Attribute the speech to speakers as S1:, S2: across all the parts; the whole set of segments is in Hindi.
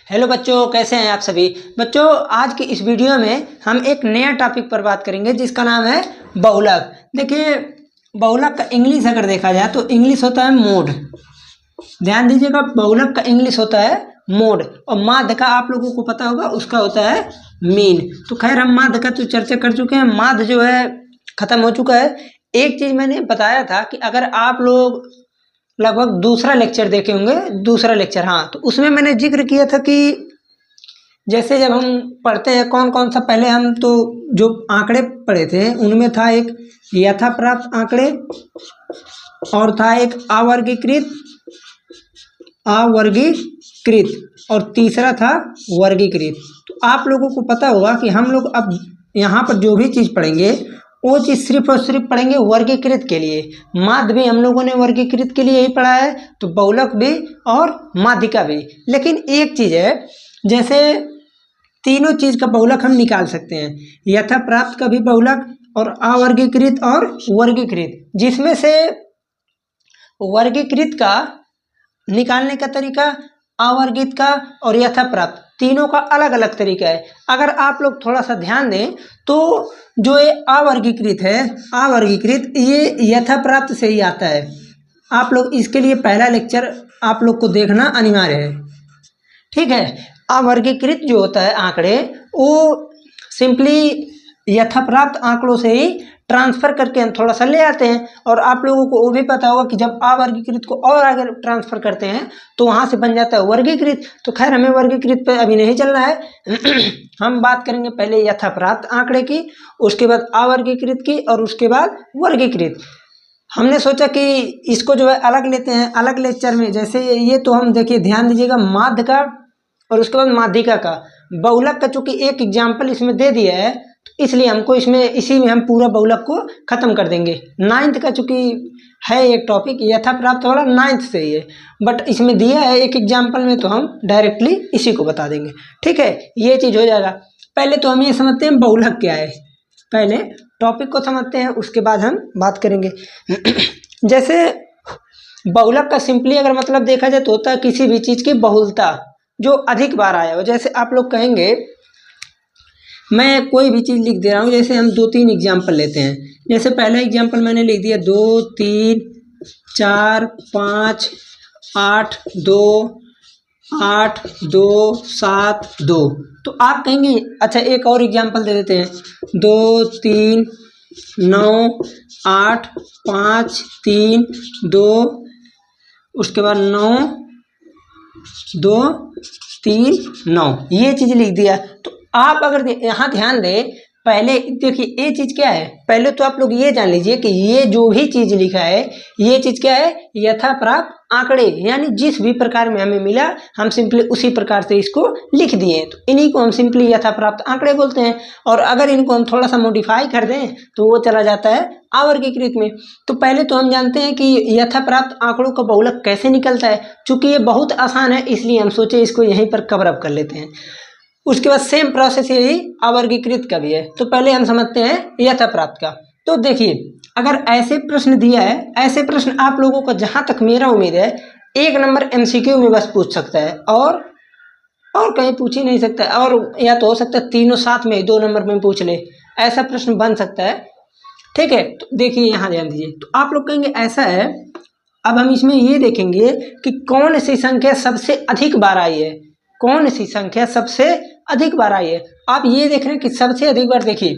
S1: हेलो बच्चों, कैसे हैं आप सभी बच्चों। आज की इस वीडियो में हम एक नया टॉपिक पर बात करेंगे जिसका नाम है बहुलक। देखिए, बहुलक का इंग्लिश अगर देखा जाए तो इंग्लिश होता है मोड। ध्यान दीजिएगा, बहुलक का इंग्लिश होता है मोड और माध्य का आप लोगों को पता होगा उसका होता है मीन। तो खैर, हम माध्य का तो चर्चा कर चुके हैं, माध्य जो है खत्म हो चुका है। एक चीज मैंने बताया था कि अगर आप लोग लगभग दूसरा लेक्चर देखे होंगे, दूसरा लेक्चर, हाँ, तो उसमें मैंने जिक्र किया था कि जैसे जब हम पढ़ते हैं कौन कौन सा, पहले हम तो जो आंकड़े पढ़े थे उनमें था एक यथाप्राप्त आंकड़े और था एक अवर्गीकृत और तीसरा था वर्गीकृत। तो आप लोगों को पता होगा कि हम लोग अब यहाँ पर जो भी चीज़ पढ़ेंगे वो चीज़ सिर्फ और सिर्फ पढ़ेंगे वर्गीकृत के लिए। माध्य भी हम लोगों ने वर्गीकृत के लिए ही पढ़ा है, तो बहुलक भी और माध्यिका भी। लेकिन एक चीज़ है, जैसे तीनों चीज़ का बहुलक हम निकाल सकते हैं, यथाप्राप्त का भी बहुलक और अवर्गीकृत और वर्गीकृत, जिसमें से वर्गीकृत का निकालने का तरीका, अवर्गित का और यथाप्राप्त तीनों का अलग अलग तरीका है। अगर आप लोग थोड़ा सा ध्यान दें तो जो ये अवर्गीकृत है, अवर्गीकृत ये यथाप्राप्त से ही आता है। आप लोग इसके लिए पहला लेक्चर आप लोग को देखना अनिवार्य है, ठीक है। अवर्गीकृत जो होता है आंकड़े, वो सिंपली यथाप्राप्त आंकड़ों से ही ट्रांसफर करके हम थोड़ा सा ले आते हैं। और आप लोगों को वो भी पता होगा कि जब अवर्गीकृत को और आगे ट्रांसफर करते हैं तो वहां से बन जाता है वर्गीकृत। तो खैर, हमें वर्गीकृत पे अभी नहीं चलना है हम बात करेंगे पहले यथाप्राप्त आंकड़े की, उसके बाद अवर्गीकृत की और उसके बाद वर्गीकृत। हमने सोचा कि इसको जो है अलग लेते हैं, अलग लेक्चर में। जैसे ये तो हम देखिए, ध्यान दीजिएगा, माध्य का और उसके बाद माध्यिका का। बहुलक का चूंकि एक एग्जाम्पल इसमें दे दिया है, तो इसलिए हमको इसी में हम पूरा बहुलक को खत्म कर देंगे। 9th का चूंकि है एक टॉपिक यथाप्राप्त वाला, 9th से ही है, बट इसमें दिया है एक एग्जाम्पल में, तो हम डायरेक्टली इसी को बता देंगे, ठीक है। ये चीज हो जाएगा। पहले तो हम ये समझते हैं बहुलक क्या है, पहले टॉपिक को समझते हैं, उसके बाद हम बात करेंगे जैसे बहुलक का सिंपली अगर मतलब देखा जाए तो होता है किसी भी चीज की बहुलता जो अधिक बार आया हो। जैसे आप लोग कहेंगे, मैं कोई भी चीज़ लिख दे रहा हूँ, जैसे हम 2-3 एग्जाम्पल लेते हैं। जैसे पहला एग्जाम्पल मैंने लिख दिया 2, 3, 4, 5, 8, 2, 8, 2, 7, 2। तो आप कहेंगे अच्छा एक और एग्जाम्पल दे देते हैं, 2, 3, 9, 8, 5, 3, 2, उसके बाद 9, 2, 3, 9, ये चीज़ लिख दिया। तो आप अगर यहाँ ध्यान दें, पहले देखिए ये चीज़ क्या है, पहले तो आप लोग ये जान लीजिए कि ये जो भी चीज़ लिखा है ये चीज़ क्या है, यथाप्राप्त आंकड़े, यानी जिस भी प्रकार में हमें मिला हम सिंपली उसी प्रकार से इसको लिख दिए, तो इन्हीं को हम सिंपली यथाप्राप्त आंकड़े बोलते हैं। और अगर इनको हम थोड़ा सा मॉडिफाई कर दें तो वो चला जाता है अवर्गीकृत में। तो पहले तो हम जानते हैं कि यथाप्राप्त आंकड़ों का बहुलक कैसे निकलता है। चूंकि ये बहुत आसान है इसलिए हम सोचे इसको यहीं पर कवर अप कर लेते हैं। उसके बाद सेम प्रोसेस यही अवर्गीकृत का भी है। तो पहले हम समझते हैं यथाप्राप्त का। तो देखिए, अगर ऐसे प्रश्न दिया है, ऐसे प्रश्न आप लोगों को जहां तक मेरा उम्मीद है 1 नंबर MCQ में बस पूछ सकता है, और कहीं पूछ ही नहीं सकता है। और या तो हो सकता है तीनों साथ में 2 नंबर में पूछ ले, ऐसा प्रश्न बन सकता है, ठीक है। तो देखिए यहाँ ध्यान दीजिए, तो आप लोग कहेंगे ऐसा है। अब हम इसमें ये देखेंगे कि कौन सी संख्या सबसे अधिक बार आई है, कौन सी संख्या सबसे अधिक बार आई है। आप ये देख रहे हैं कि सबसे अधिक बार, देखिए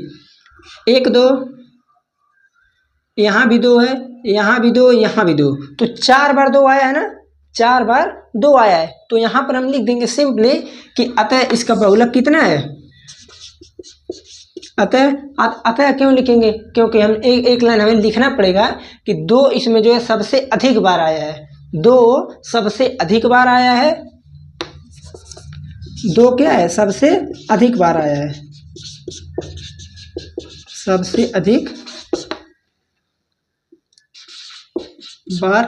S1: 1, 2, यहाँ भी 2 है, यहाँ भी 2, यहाँ भी 2, तो 4 बार 2 आया है ना, 4 बार 2 आया है। तो यहाँ पर हम लिख देंगे सिंपली कि अतः इसका बहुलक कितना है। अतः क्यों लिखेंगे, क्योंकि हम एक लाइन हमें लिखना पड़ेगा कि 2 इसमें जो है सबसे अधिक बार आया है, 2 सबसे अधिक बार आया है, 2 क्या है, सबसे अधिक बार आया है, सबसे अधिक बार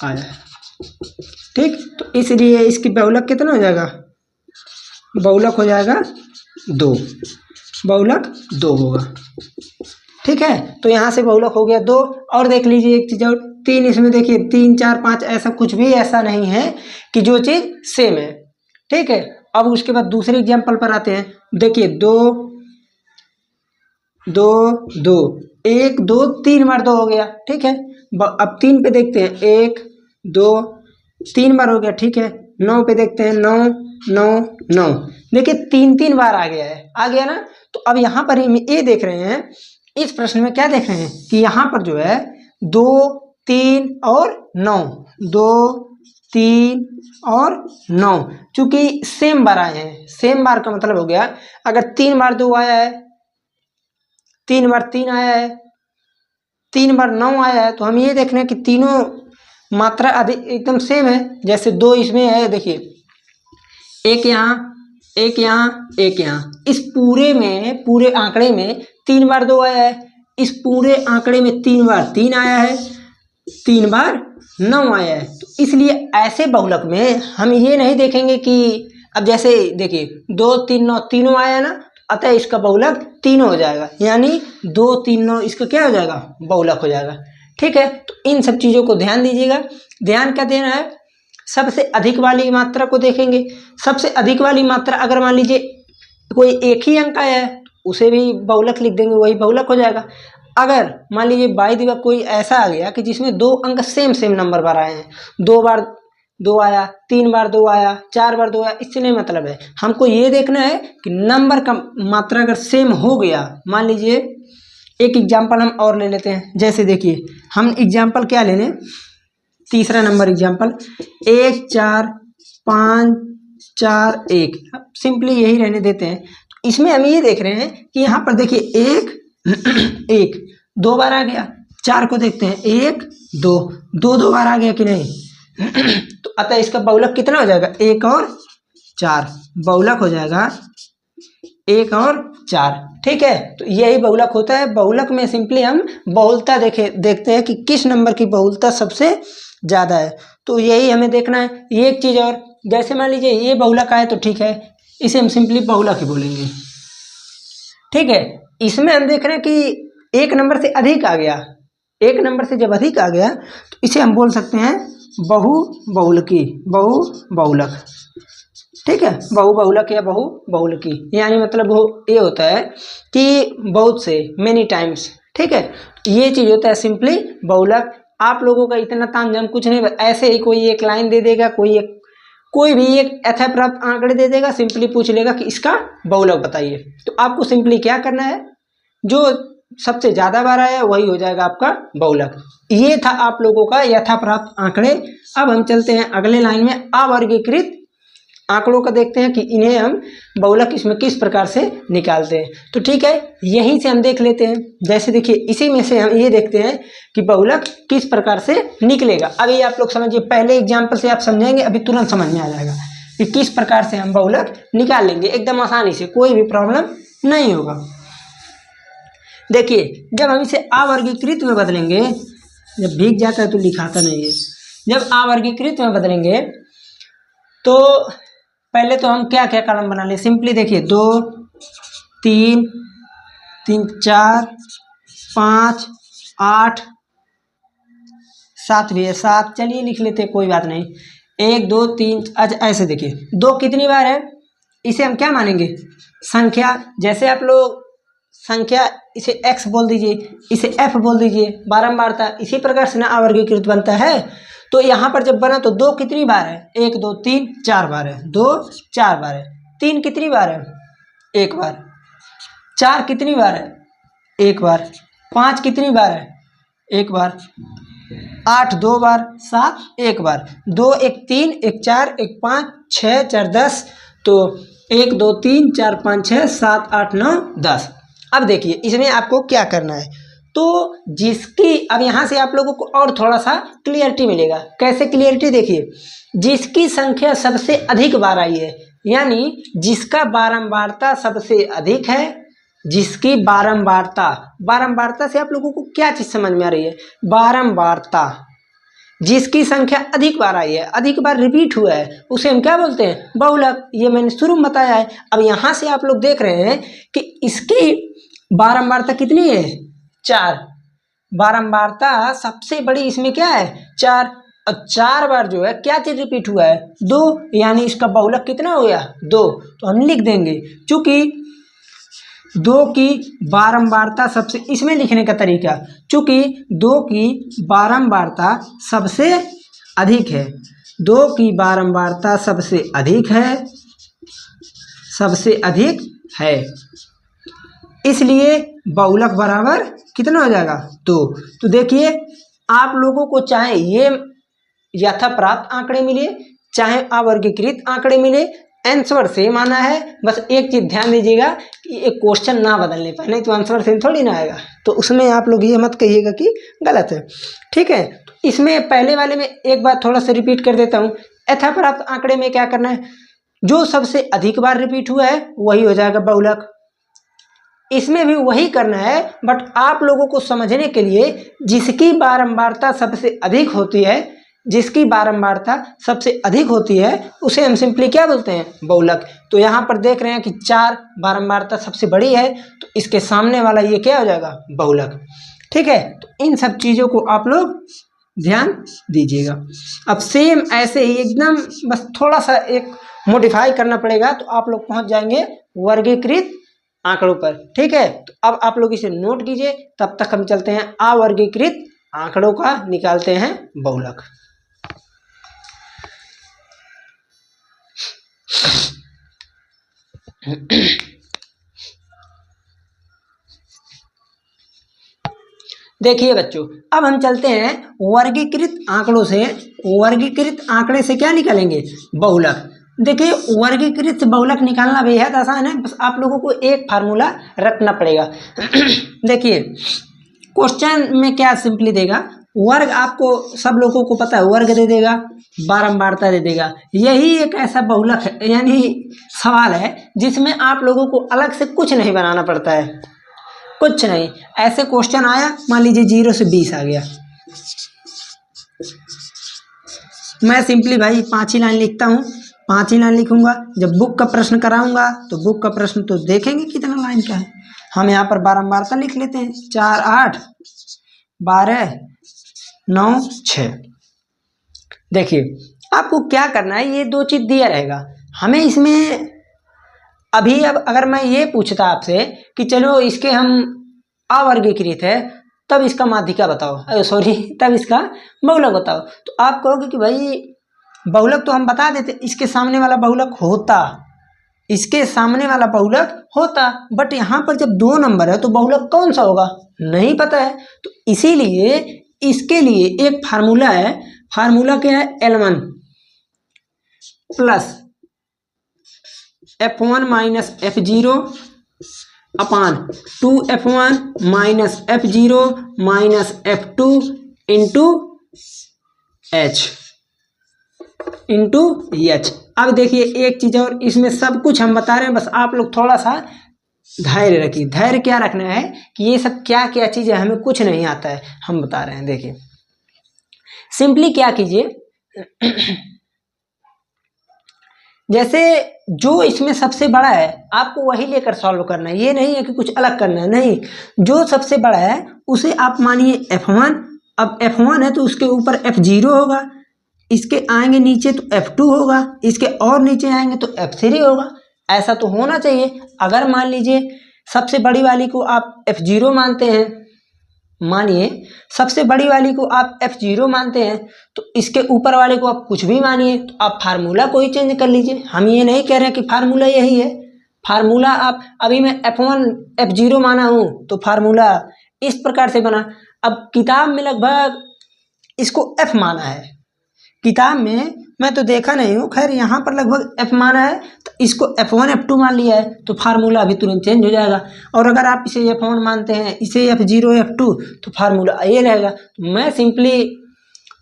S1: आया है, ठीक। तो इसलिए इसकी बहुलक कितना हो जाएगा, बहुलक हो जाएगा 2, बहुलक 2 होगा, ठीक है। तो यहाँ से बहुलक हो गया 2। और देख लीजिए एक चीज और, 3 इसमें देखिए 3, 4, 5, ऐसा कुछ भी ऐसा नहीं है कि जो चीज सेम है, ठीक है। अब उसके बाद दूसरे एग्जाम्पल पर आते हैं। देखिए 2 2 2, 1 2 3 बार 2 हो गया, ठीक है। अब 3 पे देखते हैं, 1 2 3 बार हो गया, ठीक है। 9 पे देखते हैं, 9 9 9, देखिए 3 बार आ गया है, आ गया ना। तो अब यहाँ पर हम ये देख रहे हैं, इस प्रश्न में क्या देख रहे हैं कि यहाँ पर जो है 2 3 और 9, 2 3 और 9, चूंकि सेम बार आए हैं, सेम बार का मतलब हो गया अगर 3 बार 2 आया है, 3 बार 3 आया है, 3 बार 9 आया है, तो हम ये देख रहे हैं कि तीनों मात्रा अधिक एकदम सेम है। जैसे 2 इसमें है, देखिए एक यहाँ, एक यहाँ, एक यहाँ, इस पूरे में, पूरे आंकड़े में 3 बार 2 आया है, इस पूरे आंकड़े में 3 बार 3 आया है, 3 बार 9 आया है। तो इसलिए ऐसे बहुलक में हम ये नहीं देखेंगे कि अब जैसे देखिए 2 3 9 तीनों आया ना, अतः इसका बहुलक तीनों हो जाएगा, यानी 2 3 9 इसका क्या हो जाएगा, बहुलक हो जाएगा, ठीक है। तो इन सब चीज़ों को ध्यान दीजिएगा। ध्यान क्या देना है, सबसे अधिक वाली मात्रा को देखेंगे। सबसे अधिक वाली मात्रा अगर मान लीजिए कोई एक ही अंक आया है, उसे भी बहुलक लिख देंगे, वही बहुलक हो जाएगा। अगर मान लीजिए बाई दिवा कोई ऐसा आ गया कि जिसमें 2 अंक सेम सेम नंबर बार आए हैं, 2 बार 2 आया, 3 बार 2 आया, 4 बार 2 आया, इससे नहीं मतलब है। हमको ये देखना है कि नंबर का मात्रा अगर सेम हो गया। मान लीजिए एक एग्जाम्पल हम और ले लेते हैं। जैसे देखिए हम एग्जाम्पल क्या ले लें, तीसरा नंबर एग्जाम्पल 1 4 5 4 1, सिंपली यही रहने देते हैं। तो इसमें हम ये देख रहे हैं कि यहाँ पर देखिए 1 1 2 बार आ गया। 4 को देखते हैं, 1 2 2 बार आ गया कि नहीं। तो अतः इसका बहुलक कितना हो जाएगा, 1 और 4, बहुलक हो जाएगा 1 और 4, ठीक है। तो यही बहुलक होता है। बहुलक में सिंपली हम बहुलता देखते हैं कि किस नंबर की बहुलता सबसे ज़्यादा है, तो यही हमें देखना है। ये एक चीज़ और, जैसे मान लीजिए ये बहुलक आए तो ठीक है, इसे हम सिंपली बहुलक ही बोलेंगे, ठीक है। इसमें हम देख रहे हैं कि एक नंबर से अधिक आ गया, एक नंबर से जब अधिक आ गया तो इसे हम बोल सकते हैं बहुबहुलकी, बहुबहुलक, ठीक है। बहुबहुलक या बहुबहुलकी, यानी मतलब वो ये होता है कि बहुत से, मेनी टाइम्स, ठीक है। ये चीज़ होता है सिंपली बहुलक। आप लोगों का इतना तामझाम कुछ नहीं, ऐसे ही कोई एक लाइन दे देगा, कोई भी एक यथाप्राप्त आंकड़े दे देगा, सिंपली पूछ लेगा कि इसका बहुलक बताइए। तो आपको सिंपली क्या करना है, जो सबसे ज़्यादा बार आया वही हो जाएगा आपका बहुलक। ये था आप लोगों का यथाप्राप्त आंकड़े। अब हम चलते हैं अगले लाइन में, अवर्गीकृत आंकड़ों का देखते हैं कि इन्हें हम बहुलक इसमें किस प्रकार से निकालते हैं। तो ठीक है, यहीं से हम देख लेते हैं। जैसे देखिए इसी में से हम ये देखते हैं कि बहुलक किस प्रकार से निकलेगा। अभी आप लोग समझिए, पहले एग्जाम्पल से आप समझेंगे, अभी तुरंत समझ में आ जाएगा कि किस प्रकार से हम बहुलक निकाल लेंगे, एकदम आसानी से, कोई भी प्रॉब्लम नहीं होगा। देखिए जब हम इसे अवर्गीकृत में बदलेंगे, जब भीग जाता है तो लिखाता नहीं है, जब अवर्गीकृत में बदलेंगे तो पहले तो हम क्या क्या कॉलम बना लें, सिंपली देखिए 2 3 3 4 5 8 7 भी है, 7 चलिए लिख लेते हैं, कोई बात नहीं। 1 2 3, अच्छा ऐसे देखिए 2 कितनी बार है, इसे हम क्या मानेंगे, संख्या। जैसे आप लोग संख्या, इसे x बोल दीजिए, इसे f बोल दीजिए, बारंबारता, इसी प्रकार से ना अवर्गीकृत बनता है। तो यहाँ पर जब बना तो 2 कितनी बार है, 1 2 3 4 बार है, 2 4 बार है। 3 कितनी बार है, 1 बार। 4 कितनी बार है, 1 बार। 5 कितनी बार है, 1 बार। 8 2 बार, 7 1 बार, 2 1 3 1 4 1 5 6 4 10, तो 1 2 3 4 5 6 7 8 9 10। अब देखिए इसमें आपको क्या करना है, तो जिसकी, अब यहाँ से आप लोगों को और थोड़ा सा क्लियरिटी मिलेगा। कैसे क्लियरिटी, देखिए जिसकी संख्या सबसे अधिक बार आई है, यानी जिसका बारंबारता सबसे अधिक है, जिसकी बारंबारता से आप लोगों को क्या चीज़ समझ में आ रही है, बारंबारता, जिसकी संख्या अधिक बार आई है, अधिक बार रिपीट हुआ है, उसे हम क्या बोलते हैं, बहुलक। ये मैंने शुरू में बताया है। अब यहाँ से आप लोग देख रहे हैं कि इसकी बारंबारता कितनी है, 4, बारंबारता सबसे बड़ी इसमें क्या है, 4। और 4 बार जो है क्या चीज रिपीट हुआ है, 2, यानी इसका बहुलक कितना हो गया, 2। तो हम लिख देंगे चूंकि 2 की बारंबारता सबसे, इसमें लिखने का तरीका, चूंकि 2 की बारंबारता सबसे अधिक है, 2 की बारंबारता सबसे अधिक है, इसलिए बहुलक बराबर कितना हो जाएगा, 2। तो देखिए आप लोगों को चाहे ये यथाप्राप्त आंकड़े मिले चाहे अवर्गीकृत आंकड़े मिले, आंसर सेम आना है। बस एक चीज ध्यान दीजिएगा कि एक क्वेश्चन ना बदलने पाए, नहीं तो आंसर सेम थोड़ी ना आएगा। तो उसमें आप लोग ये मत कहिएगा कि गलत है, ठीक है। तो इसमें पहले वाले में एक बार थोड़ा सा रिपीट कर देता हूँ। यथाप्राप्त आंकड़े में क्या करना है, जो सबसे अधिक बार रिपीट हुआ है वही हो जाएगा बहुलक। इसमें भी वही करना है, बट आप लोगों को समझने के लिए जिसकी बारंबारता सबसे अधिक होती है उसे हम सिंपली क्या बोलते हैं, बहुलक। तो यहाँ पर देख रहे हैं कि 4 बारंबारता सबसे बड़ी है, तो इसके सामने वाला ये क्या हो जाएगा, बहुलक, ठीक है। तो इन सब चीज़ों को आप लोग ध्यान दीजिएगा। अब सेम ऐसे ही एकदम बस थोड़ा सा एक मॉडिफाई करना पड़ेगा, तो आप लोग पहुँच जाएंगे वर्गीकृत आंकड़ों पर, ठीक है। तो अब आप लोग इसे नोट कीजिए, तब तक हम चलते हैं अवर्गीकृत आंकड़ों का निकालते हैं बहुलक। देखिए बच्चों, अब हम चलते हैं वर्गीकृत आंकड़ों से। वर्गीकृत आंकड़े से क्या निकालेंगे, बहुलक। देखिए वर्गीकृत बहुलक निकालना बेहद आसान है, बस आप लोगों को एक फार्मूला रखना पड़ेगा। देखिए क्वेश्चन में क्या सिंपली देगा, वर्ग आपको सब लोगों को पता है, वर्ग दे देगा, बारंबारता दे देगा। यही एक ऐसा बहुलक है, यानी सवाल है जिसमें आप लोगों को अलग से कुछ नहीं बनाना पड़ता है, कुछ नहीं। ऐसे क्वेश्चन आया, मान लीजिए 0 से 20 आ गया, मैं सिंपली भाई 5 ही लाइन लिखता हूँ, 5 ही लाइन लिखूंगा। जब बुक का प्रश्न कराऊंगा तो बुक का प्रश्न तो देखेंगे कितना लाइन का है। हम यहाँ पर बारंबारता लिख लेते हैं, 4 8 12 9 6। देखिए आपको क्या करना है, ये 2 चीज दिया रहेगा हमें इसमें। अभी अब अगर मैं ये पूछता आपसे कि चलो इसके हम अवर्गीकृत है, तब इसका माध्यिका बताओ, तब इसका बहुलक बताओ, तो आप कहोगे कि भाई बहुलक तो हम बता देते, इसके सामने वाला बहुलक होता, बट यहाँ पर जब 2 नंबर है तो बहुलक कौन सा होगा नहीं पता है। तो इसीलिए इसके लिए एक फार्मूला है, फार्मूला क्या है, L1 plus F1 minus F0 अपान 2F1 minus F0 minus F2 into H। अब देखिए एक चीज और, इसमें सब कुछ हम बता रहे हैं, बस आप लोग थोड़ा सा धैर्य रखिए। धैर्य क्या रखना है कि ये सब क्या क्या चीजें हमें कुछ नहीं आता है, हम बता रहे हैं। देखिए सिंपली क्या कीजिए, जैसे जो इसमें सबसे बड़ा है आपको वही लेकर सॉल्व करना है, ये नहीं है कि कुछ अलग करना है, नहीं। जो सबसे बड़ा है उसे आप मानिए F1, अब F1 है तो उसके ऊपर F0 होगा, इसके आएंगे नीचे तो F2 होगा, इसके और नीचे आएंगे तो F3 होगा। ऐसा तो होना चाहिए। अगर मान लीजिए सबसे बड़ी वाली को आप F0 मानते हैं, मानिए सबसे बड़ी वाली को आप F0 मानते हैं, तो इसके ऊपर वाले को आप कुछ भी मानिए, तो आप फार्मूला को ही चेंज कर लीजिए। हम ये नहीं कह रहे कि फार्मूला यही है, फार्मूला आप अभी मैं F1 F0 माना हूँ तो फार्मूला इस प्रकार से बना। अब किताब में लगभग इसको F माना है, किताब में मैं तो देखा नहीं हूँ, खैर यहाँ पर लगभग F माना है, तो इसको F1 F2 मान लिया है, तो फार्मूला अभी तुरंत चेंज हो जाएगा। और अगर आप इसे F1 मानते हैं, इसे F0 F2, तो फार्मूला ये रहेगा। तो मैं सिंपली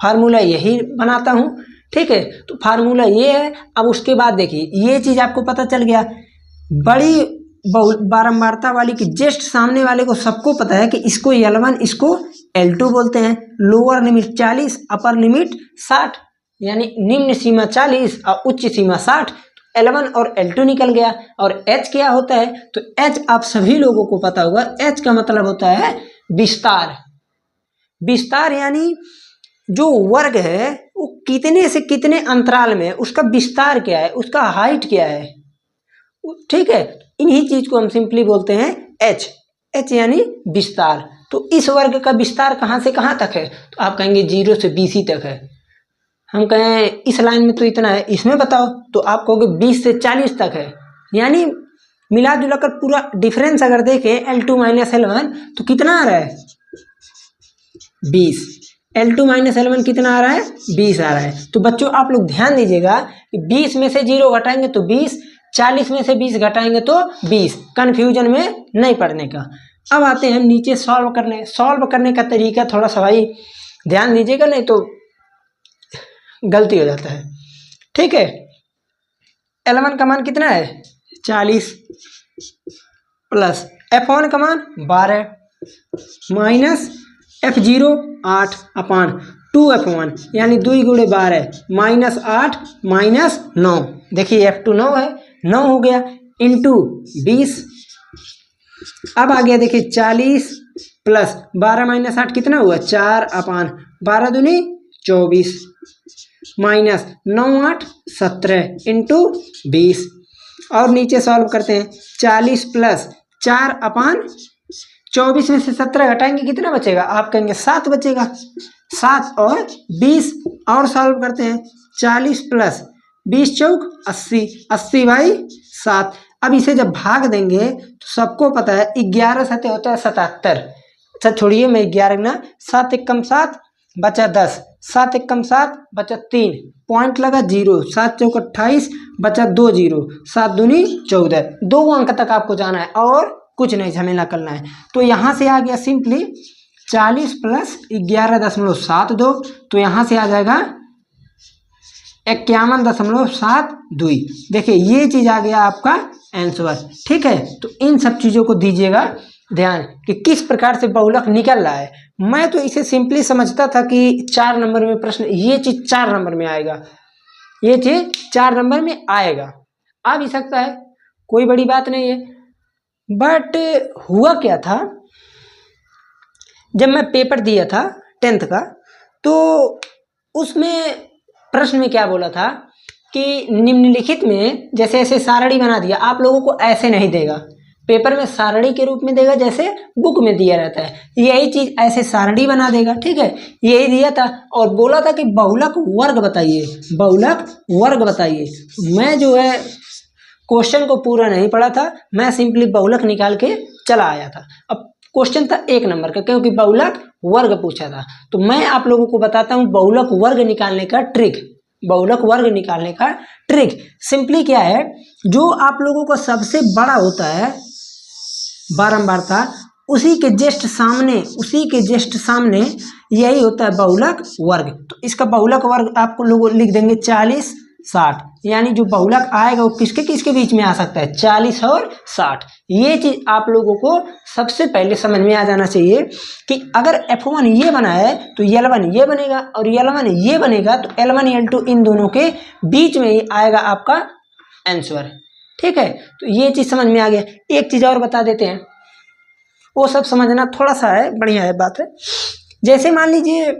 S1: फार्मूला यही बनाता हूँ, ठीक है। तो फार्मूला ये है। अब उसके बाद देखिए ये चीज़ आपको पता चल गया, बड़ी बारंबारता वाली की जस्ट सामने वाले को सबको पता है कि इसको L1 इसको L2 बोलते हैं। लोअर लिमिट 40, अपर लिमिट 60, यानी निम्न सीमा 40 और उच्च सीमा 60। L1 और L2 निकल गया। और H क्या होता है, तो H आप सभी लोगों को पता होगा, H का मतलब होता है विस्तार। विस्तार यानी जो वर्ग है वो कितने से कितने अंतराल में है, उसका विस्तार क्या है, उसका हाइट क्या है, ठीक है। इन्हीं चीज को हम सिंपली बोलते हैं एच। एच यानी विस्तार। तो इस वर्ग का विस्तार कहाँ से कहाँ तक है, तो आप कहेंगे 0 से 20 ही तक है। हम कहें इस लाइन में तो इतना है, इसमें बताओ, तो आप कहोगे 20 से 40 तक है। यानी मिला जुला कर पूरा डिफरेंस अगर देखें L2 माइनस L1 तो कितना आ रहा है 20। L2 माइनस L1 कितना आ रहा है 20 आ रहा है। तो बच्चों आप लोग ध्यान दीजिएगा कि 20 में से 0 घटाएंगे तो 20, 40 में से 20 घटाएंगे तो 20। कन्फ्यूजन में नहीं पड़ने का। अब आते हैं नीचे सॉल्व करने का तरीका थोड़ा सा भाई ध्यान दीजिएगा, नहीं तो गलती हो जाता है, ठीक है। L1 का मान कितना है 40 प्लस F1 का मान 12 माइनस F0 8 अपान 2F1 यानी 2 गुणे 12 माइनस 8 माइनस 9। देखिए F2 9 है, 9 हो गया इंटू 20। अब आ गया देखिए 40 प्लस 12 माइनस 8 कितना हुआ 4 अपान 12 दूनी 24 माइनस 9 8 17 इंटू 20। और नीचे सॉल्व करते हैं 40 प्लस 4 अपान 24 में से 17 घटाएंगे कितना बचेगा, आप कहेंगे 7 बचेगा। 7 और 20 और सॉल्व करते हैं 40 प्लस 20 चौक 80, 80 बाई 7। अब इसे जब भाग देंगे तो सबको पता है 11 सते होता है 77। अच्छा छोड़िए मैं 11 ना 7 एक कम 7 बचा 10, 7 एक कम 7 बचा 3 पॉइंट लगा 0, 7 चौक 28 बचा 2 0, 7 दूनी 14। 2 अंक तक आपको जाना है और कुछ नहीं झमेला करना है। तो यहाँ से आ गया सिंपली 40 प्लस 11.72, तो यहाँ से आ जाएगा 51.72। देखिए ये चीज आ गया आपका आंसर, ठीक है। तो इन सब चीजों को दीजिएगा ध्यान कि किस प्रकार से बहुलक निकल रहा है। मैं तो इसे सिंपली समझता था कि 4 नंबर में प्रश्न, ये चीज 4 नंबर में आएगा, ये चीज 4 नंबर में आएगा, आ भी सकता है, कोई बड़ी बात नहीं है। बट हुआ क्या था, जब मैं पेपर दिया था 10th का, तो उसमें प्रश्न में क्या बोला था कि निम्नलिखित में जैसे ऐसे सारणी बना दिया, आप लोगों को ऐसे नहीं देगा, पेपर में सारणी के रूप में देगा जैसे बुक में दिया रहता है, यही चीज ऐसे सारणी बना देगा, ठीक है। यही दिया था और बोला था कि बहुलक वर्ग बताइए, बहुलक वर्ग बताइए। मैं जो है क्वेश्चन को पूरा नहीं पढ़ा था, मैं सिंपली बहुलक निकाल के चला आया था। अब क्वेश्चन था 1 नंबर का, क्योंकि बहुलक वर्ग पूछा था, तो मैं आप लोगों को बताता हूँ बहुलक वर्ग निकालने का ट्रिक। बहुलक वर्ग निकालने का ट्रिक सिंपली क्या है, जो आप लोगों को सबसे बड़ा होता है बारंबारता, उसी के जस्ट सामने यही होता है बहुलक वर्ग। तो इसका बहुलक वर्ग आपको लोग लिख देंगे 40 60, यानी जो बहुलक आएगा वो किसके किसके बीच में आ सकता है 40 और 60। ये चीज आप लोगों को सबसे पहले समझ में आ जाना चाहिए कि अगर F1 ये बना है तो L1 ये बनेगा और L1 ये बनेगा, तो L1 L2 इन दोनों के बीच में ही आएगा आपका आंसर, ठीक है। तो ये चीज समझ में आ गया। एक चीज और बता देते हैं, वो सब समझना थोड़ा सा है, बढ़िया है बात है। जैसे मान लीजिए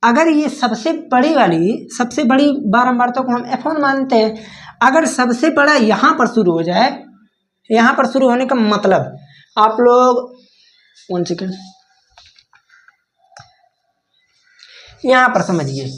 S1: अगर ये सबसे बड़ी बारंबारता को हम F1 मानते हैं, अगर सबसे बड़ा यहाँ पर शुरू हो जाए, यहाँ पर शुरू होने का मतलब आप लोग 1 सेकेंड यहाँ पर समझिए,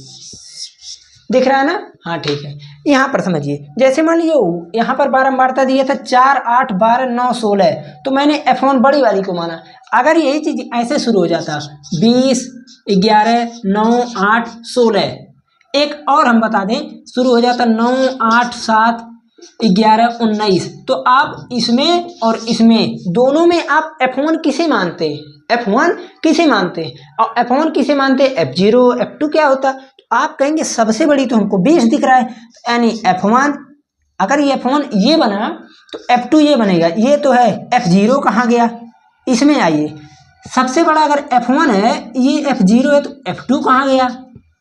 S1: दिख रहा है ना, हाँ ठीक है। यहाँ पर समझिए, जैसे मान लीजिए यहाँ पर बारंबारता दिया था 4 8 12 9 16, तो मैंने F1 बड़ी वाली को माना। अगर यही चीज ऐसे शुरू हो जाता 20 11 9 8 16, एक और हम बता दें शुरू हो जाता 9 8 7 11 19, तो आप इसमें और इसमें दोनों में आप F1 किसे मानते हैं, F1 किसे मानते हैं, और F1 किसे मानते हैं F0 F2 क्या होता, तो आप कहेंगे सबसे बड़ी तो हमको 20 दिख रहा है, यानी F1, अगर ये F1 ये बना तो F2 ये बनेगा, ये तो है F0 कहाँ गया, इसमें आइए, सबसे बड़ा अगर F1 है, ये F0 है, तो F2 कहाँ गया।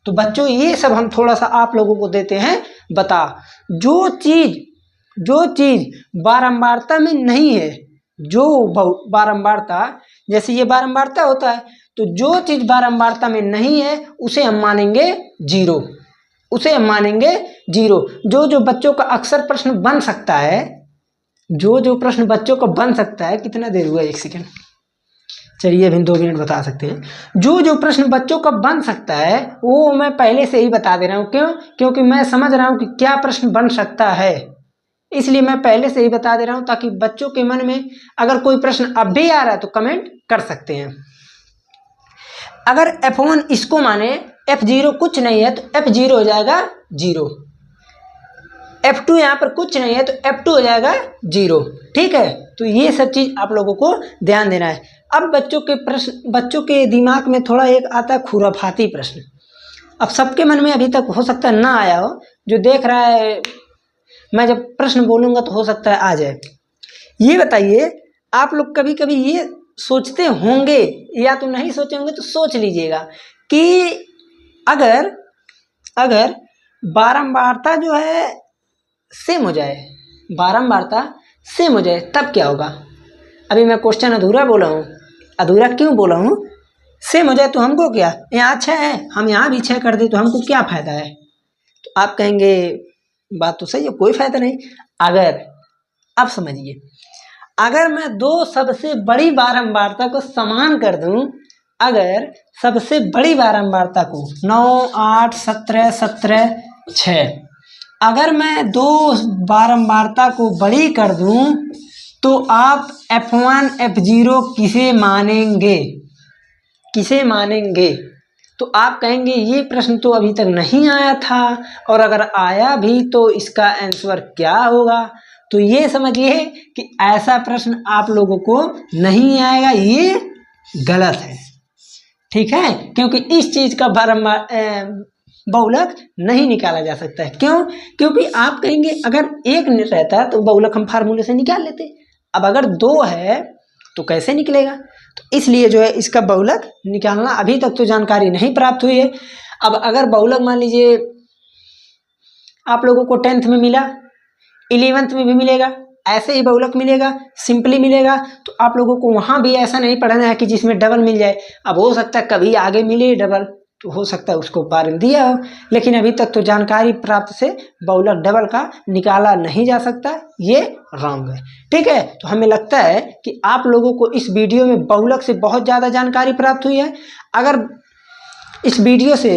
S1: तो बच्चों ये सब हम थोड़ा सा आप लोगों को देते हैं बता, जो चीज बारंबारता में नहीं है, जो बारंबारता, जैसे ये बारंबारता होता है, तो जो चीज बारंबारता में नहीं है उसे हम मानेंगे जीरो, उसे हम मानेंगे जीरो। जो जो बच्चों का अक्सर प्रश्न बन सकता है, जो जो प्रश्न बच्चों को बन सकता है, कितना देर हुआ, 1 सेकेंड, चलिए अभी 2 मिनट बता सकते हैं। जो जो प्रश्न बच्चों का बन सकता है वो मैं पहले से ही बता दे रहा हूँ। क्यों? क्योंकि मैं समझ रहा हूँ कि क्या प्रश्न बन सकता है, इसलिए मैं पहले से ही बता दे रहा हूँ, ताकि बच्चों के मन में अगर कोई प्रश्न अब भी आ रहा है तो कमेंट कर सकते हैं। अगर F1 इसको माने, F0 कुछ नहीं है तो F0 हो जाएगा 0, F2 यहाँ पर कुछ नहीं है तो F2 हो जाएगा 0। ठीक है, तो ये सब चीज आप लोगों को ध्यान देना है। अब बच्चों के दिमाग में थोड़ा एक आता है खुराफाती प्रश्न। अब सबके मन में अभी तक हो सकता है ना आया हो, जो देख रहा है मैं जब प्रश्न बोलूंगा तो हो सकता है आ जाए। ये बताइए, आप लोग कभी कभी ये सोचते होंगे या तो नहीं सोचे होंगे तो सोच लीजिएगा कि अगर बारंबारता जो है सेम हो जाए, बारंबारता सेम हो जाए तब क्या होगा। अभी मैं क्वेश्चन अधूरा बोला हूँ। अधूरा क्यों बोला हूँ? सेम हो जाए तो हमको क्या, यहाँ 6 है हम यहाँ भी 6 कर दे तो हमको क्या फायदा है। तो आप कहेंगे बात तो सही है, कोई फायदा नहीं। अगर, अब समझिए, अगर मैं दो सबसे बड़ी बारंबारता को समान कर दूं, अगर सबसे बड़ी बारंबारता को 9, 8, 17, 17, 6, अगर मैं दो बारंबारता को बड़ी कर दूं तो आप F1 F0 किसे मानेंगे, किसे मानेंगे? तो आप कहेंगे ये प्रश्न तो अभी तक नहीं आया था, और अगर आया भी तो इसका आंसर क्या होगा। तो ये समझिए कि ऐसा प्रश्न आप लोगों को नहीं आएगा, ये गलत है। ठीक है, क्योंकि इस चीज का बारंबार बहुलक नहीं निकाला जा सकता है। क्यों? क्योंकि आप कहेंगे अगर 1 रहता तो बहुलक हम फार्मूले से निकाल लेते, अब अगर 2 है तो कैसे निकलेगा। तो इसलिए जो है इसका बहुलक निकालना अभी तक तो जानकारी नहीं प्राप्त हुई है। अब अगर बहुलक मान लीजिए आप लोगों को 10th में मिला, 11th में भी मिलेगा, ऐसे ही बहुलक मिलेगा, सिंपली मिलेगा, तो आप लोगों को वहां भी ऐसा नहीं पढ़ना है कि जिसमें डबल मिल जाए। अब हो सकता है कभी आगे मिले डबल, तो हो सकता है उसको पार दिया हो, लेकिन अभी तक तो जानकारी प्राप्त से बहुलक डबल का निकाला नहीं जा सकता, ये रॉन्ग है। ठीक है, तो हमें लगता है कि आप लोगों को इस वीडियो में बहुलक से बहुत ज़्यादा जानकारी प्राप्त हुई है। अगर इस वीडियो से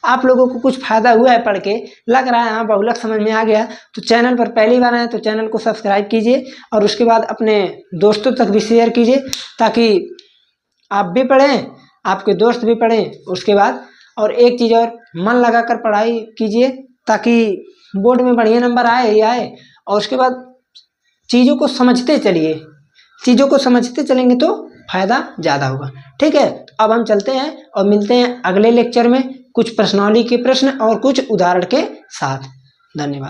S1: आप लोगों को कुछ फायदा हुआ है, पढ़ के लग रहा है हाँ बहुलक समझ में आ गया, तो चैनल पर पहली बार आए तो चैनल को सब्सक्राइब कीजिए और उसके बाद अपने दोस्तों तक भी शेयर कीजिए, ताकि आप भी पढ़ें, आपके दोस्त भी पढ़ें। उसके बाद और एक चीज़ और, मन लगाकर पढ़ाई कीजिए ताकि बोर्ड में बढ़िया नंबर आए ही आए। और उसके बाद चीज़ों को समझते चलिए, चीज़ों को समझते चलेंगे तो फायदा ज़्यादा होगा। ठीक है, तो अब हम चलते हैं और मिलते हैं अगले लेक्चर में कुछ प्रश्नावली के प्रश्न और कुछ उदाहरण के साथ। धन्यवाद।